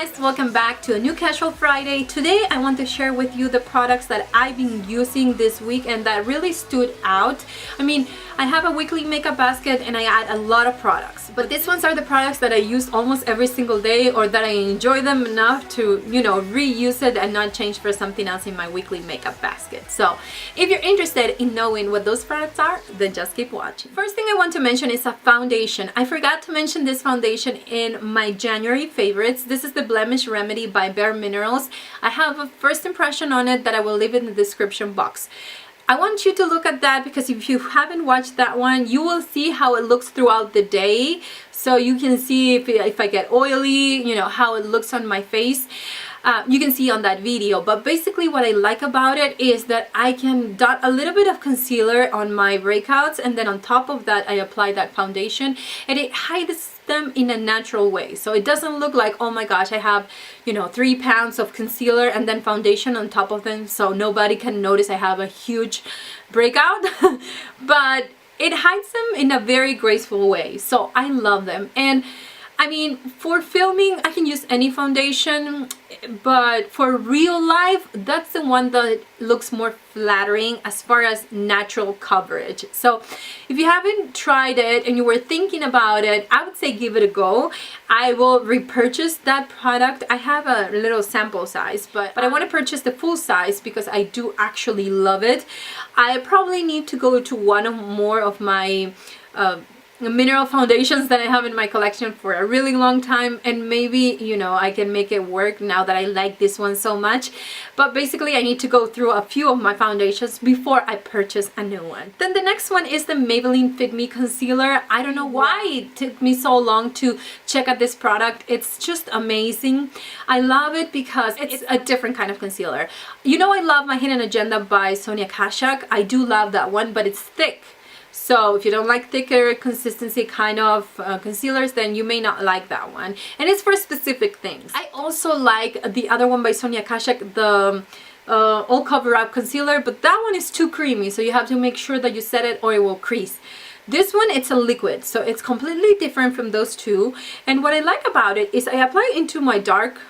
guys, welcome back to a new Casual Friday. Today I want to share with you the products that I've been using this week and that really stood out. I have a weekly makeup basket and I add a lot of products, but these ones are the products that I use almost every single day, or that I enjoy them enough to, reuse it and not change for something else in my weekly makeup basket. So if you're interested in knowing what those products are, then just keep watching. First thing I want to mention is a foundation. I forgot to mention this foundation in my January favorites. This is the Blemish Remedy by Bare Minerals. I have a first impression on it that I will leave in the description box. I want you to look at that because if you haven't watched that one, you will see how it looks throughout the day. So you can see if I get oily, how it looks on my face. You can see on that video. But basically what I like about it is that I can dot a little bit of concealer on my breakouts, and then on top of that I apply that foundation, and it hides them in a natural way. So it doesn't look like, oh my gosh, I have 3 pounds of concealer and then foundation on top of them, so nobody can notice I have a huge breakout. But it hides them in a very graceful way, so I love them. And for filming I can use any foundation, but for real life that's the one that looks more flattering as far as natural coverage. So if you haven't tried it and you were thinking about it, I would say give it a go. I will repurchase that product. I have a little sample size, but I want to purchase the full size because I do actually love it. I probably need to go to one or more of my mineral foundations that I have in my collection for a really long time, and maybe I can make it work now that I like this one so much. But basically I need to go through a few of my foundations before I purchase a new one. Then the next one is the Maybelline Fit Me concealer. I don't know why it took me so long to check out this product. It's just amazing. I love it because it's a different kind of concealer. I love My Hidden Agenda by Sonia Kashuk. I do love that one, but it's thick. So if you don't like thicker consistency kind of concealers, then you may not like that one. And it's for specific things. I also like the other one by Sonia Kashuk, the All Cover Up concealer, but that one is too creamy, so you have to make sure that you set it or it will crease. This one, it's a liquid, so it's completely different from those two. And what I like about it is I apply it into my dark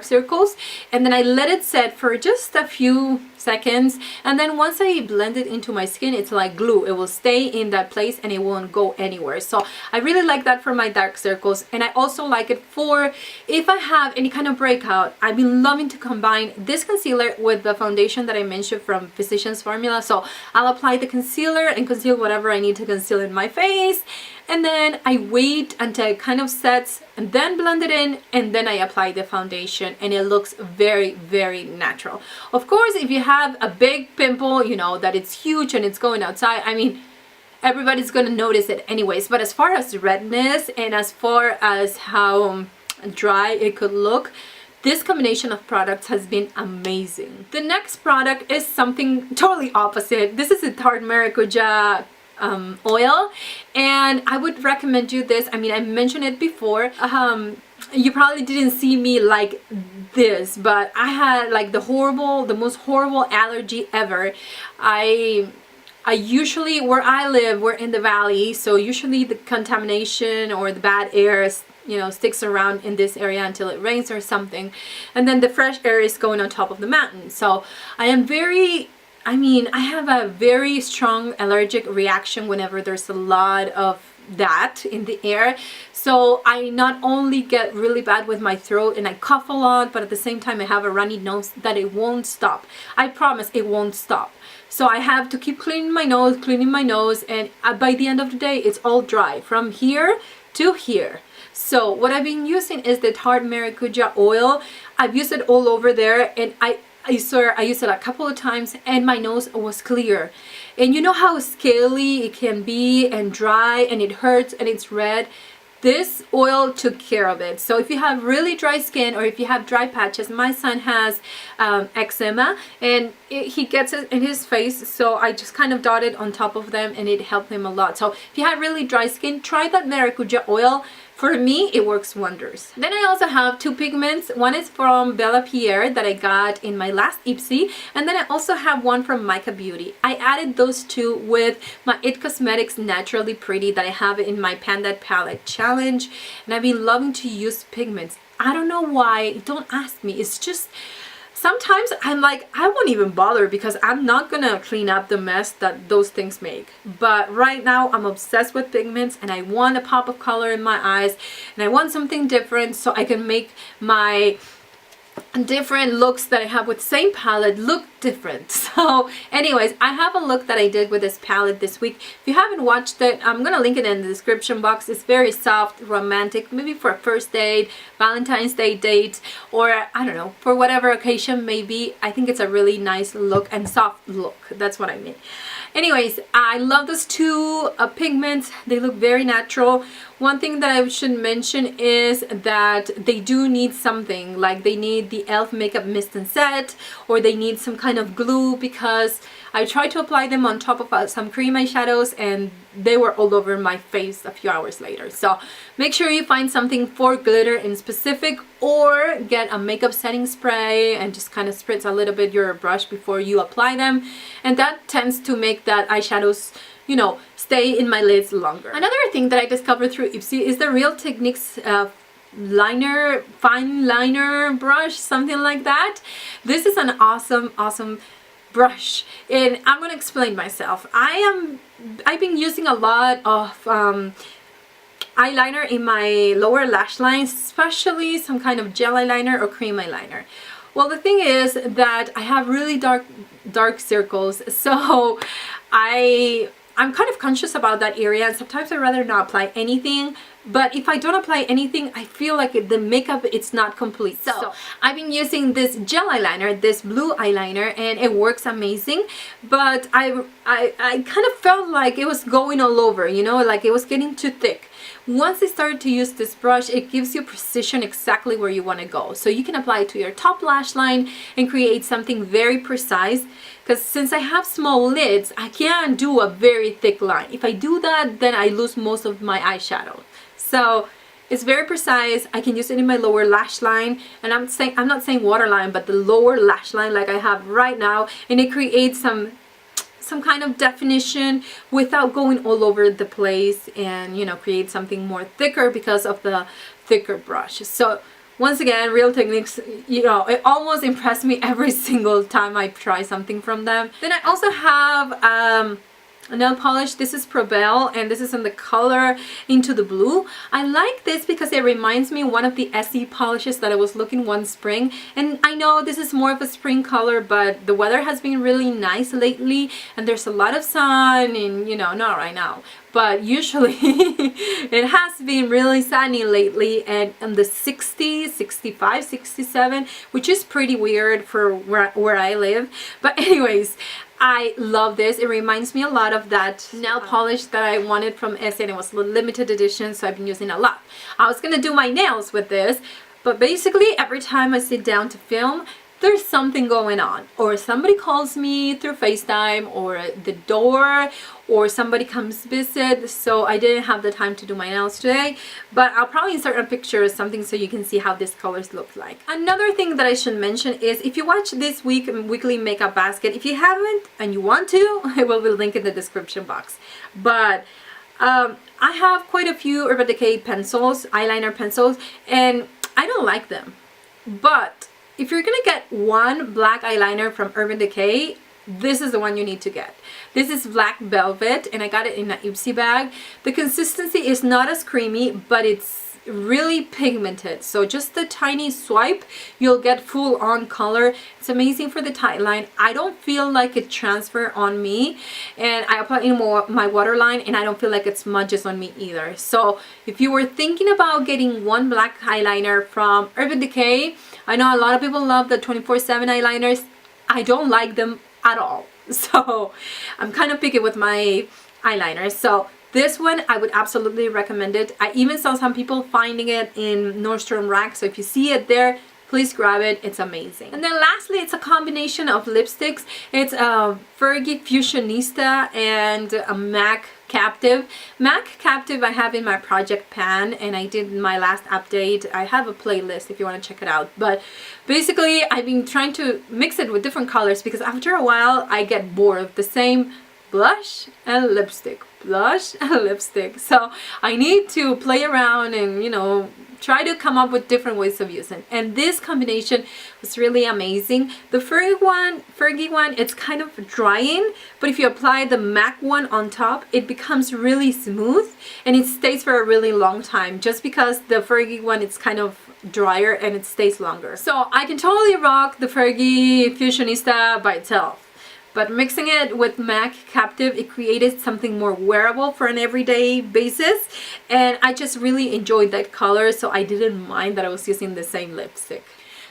circles, and then I let it set for just a few seconds, and then once I blend it into my skin, it's like glue. It will stay in that place and it won't go anywhere. So I really like that for my dark circles, and I also like it for if I have any kind of breakout. I've been loving to combine this concealer with the foundation that I mentioned from Physicians Formula. So I'll apply the concealer and conceal whatever I need to conceal in my face, and then I wait until it kind of sets and then blend it in, and then I apply the foundation, and it looks very, very natural. Of course, if you have a big pimple, that it's huge and it's going outside, everybody's gonna notice it anyways. But as far as redness and as far as how dry it could look, this combination of products has been amazing. The next product is something totally opposite. This is a Tarte Maracuja oil, and I would recommend you this. I mentioned it before. You probably didn't see me like this, but I had like the most horrible allergy ever. I usually, where I live, we're in the valley, so usually the contamination or the bad air sticks around in this area until it rains or something, and then the fresh air is going on top of the mountain. So I have a very strong allergic reaction whenever there's a lot of that in the air. So I not only get really bad with my throat and I cough a lot, but at the same time I have a runny nose that it won't stop. I promise it won't stop. So I have to keep cleaning my nose, and by the end of the day it's all dry from here to here. So what I've been using is the Tarte Maracuja oil. I've used it all over there, and I swear I used it a couple of times and my nose was clear. And you know how scaly it can be and dry and it hurts and it's red? This oil took care of it. So if you have really dry skin or if you have dry patches, my son has eczema and he gets it in his face, so I just kind of dotted on top of them and it helped him a lot. So if you have really dry skin, try that Maracuja oil. For me, it works wonders. Then I also have two pigments. One is from Bella Pierre that I got in my last Ipsy, and then I also have one from Mica Beauty. I added those two with my It Cosmetics Naturally Pretty that I have in my Panda Palette Challenge, and I've been loving to use pigments. I don't know why, don't ask me, it's just sometimes I'm like, I won't even bother because I'm not gonna clean up the mess that those things make. But right now I'm obsessed with pigments and I want a pop of color in my eyes and I want something different so I can make my different looks that I have with the same palette look different. So anyways, I have a look that I did with this palette this week. If you haven't watched it, I'm gonna link it in the description box. It's very soft, romantic, maybe for a first date, Valentine's Day date, or I don't know, for whatever occasion maybe. I think it's a really nice look and soft look. That's what I mean. Anyways, I love those two pigments. They look very natural. One thing that I should mention is that they do need something, like they need the e.l.f. Makeup Mist and Set, or they need some kind of glue, because I tried to apply them on top of some cream eyeshadows and they were all over my face a few hours later. So make sure you find something for glitter in specific, or get a makeup setting spray and just kind of spritz a little bit your brush before you apply them, and that tends to make that eyeshadows, you know, stay in my lids longer. Another thing that I discovered through Ipsy is the Real Techniques liner, fine liner brush, something like that. This is an awesome brush, and I'm gonna explain myself. I've been using a lot of eyeliner in my lower lash lines, especially some kind of gel eyeliner or cream eyeliner. Well, the thing is that I have really dark circles, so I'm kind of conscious about that area, and sometimes I'd rather not apply anything. But if I don't apply anything, I feel like the makeup, it's not complete. So I've been using this gel eyeliner, this blue eyeliner, and it works amazing. But I kind of felt like it was going all over, you know, like it was getting too thick. Once I started to use this brush, it gives you precision exactly where you want to go. So you can apply it to your top lash line and create something very precise. Because since I have small lids, I can't do a very thick line. If I do that, then I lose most of my eyeshadow. So it's very precise. I can use it in my lower lash line, and I'm not saying waterline, but the lower lash line like I have right now, and it creates some kind of definition without going all over the place, and you know, create something more thicker because of the thicker brush. So once again, Real Techniques, you know, it almost impressed me every single time I try something from them. Then I also have a nail polish. This is Probel, and this is in the color Into the Blue. I like this because it reminds me of one of the SE polishes that I was looking one spring, and I know this is more of a spring color, but the weather has been really nice lately and there's a lot of sun, and you know, not right now, but usually it has been really sunny lately, and in the 60s, 65, 67, which is pretty weird for where I live. But anyways, I love this. It reminds me a lot of that nail polish that I wanted from Essie, and it was limited edition, so I've been using it a lot. I was gonna do my nails with this, but basically every time I sit down to film, there's something going on, or somebody calls me through FaceTime, or the door, or somebody comes visit, so I didn't have the time to do my nails today. But I'll probably insert a picture or something so you can see how these colors look like. Another thing that I should mention is, if you watch this weekly makeup basket, if you haven't and you want to, I will link in the description box. But I have quite a few Urban Decay pencils, eyeliner pencils, and I don't like them. But if you're gonna get one black eyeliner from Urban Decay, this is the one you need to get. This is Black Velvet, and I got it in an Ipsy bag. The consistency is not as creamy, but it's really pigmented. So just the tiny swipe, you'll get full on color. It's amazing for the tight line. I don't feel like it transfer on me, and I apply it in my waterline, and I don't feel like it smudges on me either. So if you were thinking about getting one black eyeliner from Urban Decay, I know a lot of people love the 24/7 eyeliners. I don't like them at all. So I'm kind of picky with my eyeliners. So this one, I would absolutely recommend it. I even saw some people finding it in Nordstrom Rack. So if you see it there, please grab it. It's amazing. And then lastly, it's a combination of lipsticks. It's a Fergie Fusionista and a MAC Captive. MAC Captive I have in my project pan, and I did my last update. I have a playlist if you want to check it out. But basically, I've been trying to mix it with different colors because after a while I get bored of the same blush and lipstick, blush and lipstick. So I need to play around and, you know, try to come up with different ways of using. And this combination was really amazing. The Fergie one, it's kind of drying, but if you apply the MAC one on top, it becomes really smooth and it stays for a really long time, just because the Fergie one, it's kind of drier and it stays longer. So I can totally rock the Fergie Fusionista by itself. But mixing it with MAC Captive, it created something more wearable for an everyday basis. And I just really enjoyed that color, so I didn't mind that I was using the same lipstick.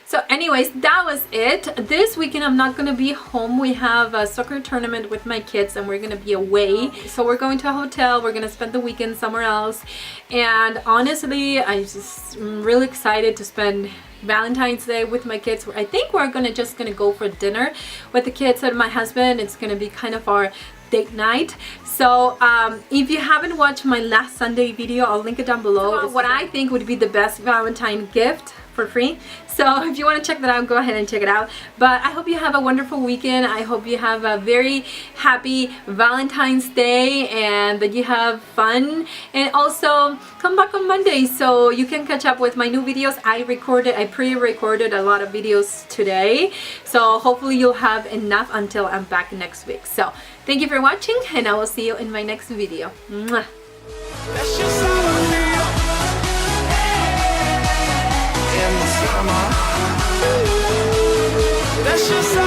So anyways, that was it. This weekend I'm not going to be home. We have a soccer tournament with my kids and we're going to be away. So we're going to a hotel. We're going to spend the weekend somewhere else. And honestly, I'm really excited to spend Valentine's Day with my kids. I think we're just gonna go for dinner with the kids and my husband. It's gonna be kind of our date night. So if you haven't watched my last Sunday video, I'll link it down below. What I think would be the best Valentine gift for free. So if you want to check that out, go ahead and check it out. But I hope you have a wonderful weekend. I hope you have a very happy Valentine's Day and that you have fun. And also come back on Monday so you can catch up with my new videos. I pre-recorded a lot of videos today. So hopefully you'll have enough until I'm back next week. So thank you for watching and I will see you in my next video. Mwah. That's just